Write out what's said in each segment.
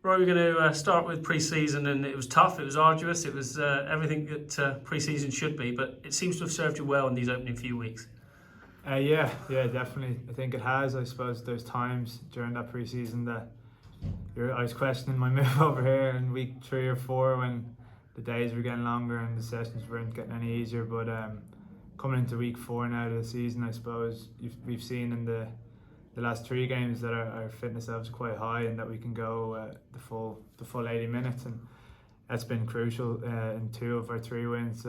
Right, we're going to start with pre-season, and it was tough, it was arduous, it was everything that pre-season should be, but it seems to have served you well in these opening few weeks. Yeah, definitely. I think it has. I suppose there's times during that pre-season that I was questioning my move over here in week 3 or 4 when the days were getting longer and the sessions weren't getting any easier. But coming into week 4 now of the season, I suppose we've seen in the last 3 games that our fitness level is quite high and that we can go the full 80 minutes, and that's been crucial in 2 of our 3 wins.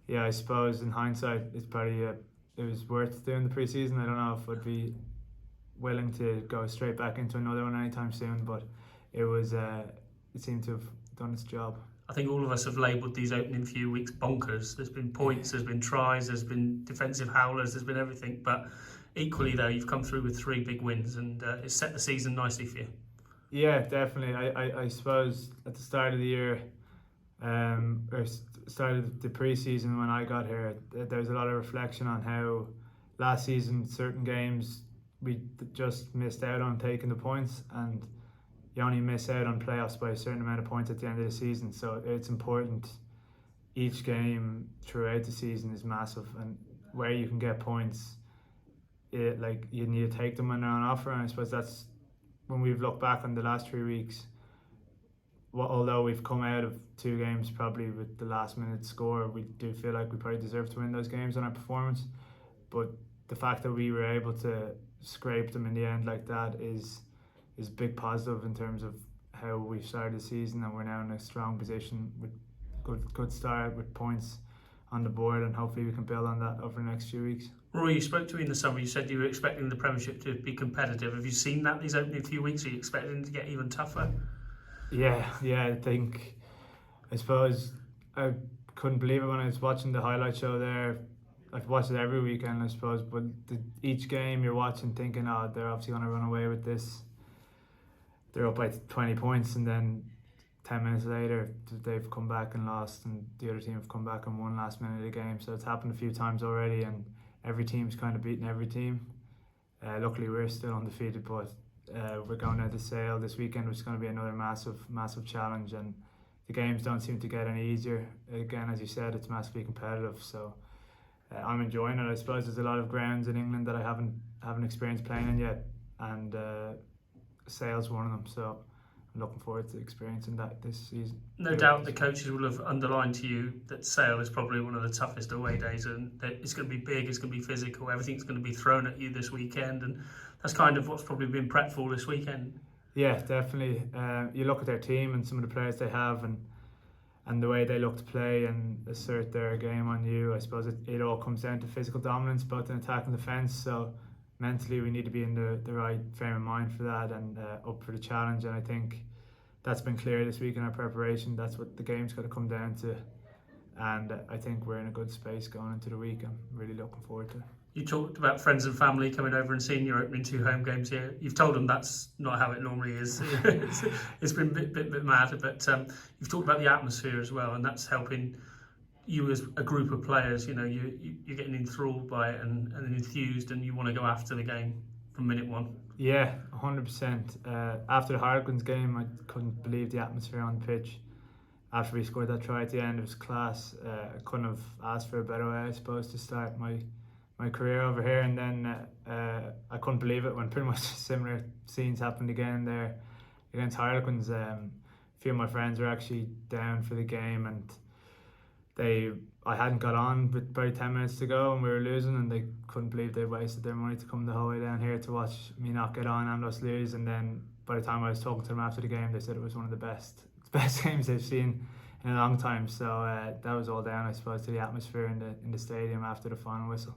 Yeah, I suppose in hindsight, it's probably it was worth doing the preseason. I don't know if I'd be willing to go straight back into another one anytime soon, but it seemed to have done its job. I think all of us have labelled these opening few weeks bonkers. There's been points, there's been tries, there's been defensive howlers, there's been everything. But equally, though, you've come through with 3 big wins, and it's set the season nicely for you. Yeah, definitely. I suppose at the start of the year, or started the pre-season when I got here, there was a lot of reflection on how last season certain games we just missed out on taking the points, and you only miss out on playoffs by a certain amount of points at the end of the season. So it's important. Each game throughout the season is massive, and where you can get points, you need to take them when they're on offer. And I suppose that's when we've looked back on the last 3 weeks. Although we've come out of 2 games probably with the last minute score, we do feel like we probably deserve to win those games on our performance. But the fact that we were able to scrape them in the end like that is a big positive in terms of how we've started the season, and we're now in a strong position with good start with points on the board, and hopefully we can build on that over the next few weeks. Rory, you spoke to me in the summer, you said you were expecting the Premiership to be competitive. Have you seen that these opening few weeks? Are you expecting it to get even tougher? Yeah, I suppose I couldn't believe it when I was watching the highlight show there. I've watched it every weekend, I suppose, but each game you're watching thinking, oh, they're obviously going to run away with this. They're up by 20 points, and then 10 minutes later they've come back and lost, and the other team have come back and won last minute of the game. So it's happened a few times already, and every team's kind of beaten every team. Luckily we're still undefeated, but we're going down to Sale this weekend, which is going to be another massive challenge, and the games don't seem to get any easier. Again, as you said, it's massively competitive, so I'm enjoying it. I suppose there's a lot of grounds in England that I haven't experienced playing in yet, and Sale's one of them, so I'm looking forward to experiencing that this season. No doubt the coaches will have underlined to you that Sale is probably one of the toughest away days, and that it's going to be big, it's going to be physical, everything's going to be thrown at you this weekend, and that's kind of what's probably been prepped for this weekend. Yeah, definitely. You look at their team and some of the players they have, and the way they look to play and assert their game on you. I suppose it all comes down to physical dominance, both in attack and defence. So mentally we need to be in the right frame of mind for that, and up for the challenge. And I think that's been clear this week in our preparation. That's what the game's got to come down to, and I think we're in a good space going into the week. I'm really looking forward to it. You talked about friends and family coming over and seeing your opening 2 home games here. You've told them that's not how it normally is. It's been a bit mad, but you've talked about the atmosphere as well, and that's helping you as a group of players. You know, you're getting enthralled by it and enthused, and you want to go after the game from minute 1. Yeah, 100%. After the Harlequins game, I couldn't believe the atmosphere on the pitch. After we scored that try at the end, it was class. I couldn't have asked for a better way, I suppose, to start my career over here. And then I couldn't believe it when pretty much similar scenes happened again there against Harlequins. A few of my friends were actually down for the game, and I hadn't got on with about 10 minutes to go and we were losing, and they couldn't believe they'd wasted their money to come the whole way down here to watch me not get on and us lose. And then by the time I was talking to them after the game, they said it was one of the best games they've seen in a long time. So that was all down, I suppose, to the atmosphere in the stadium after the final whistle.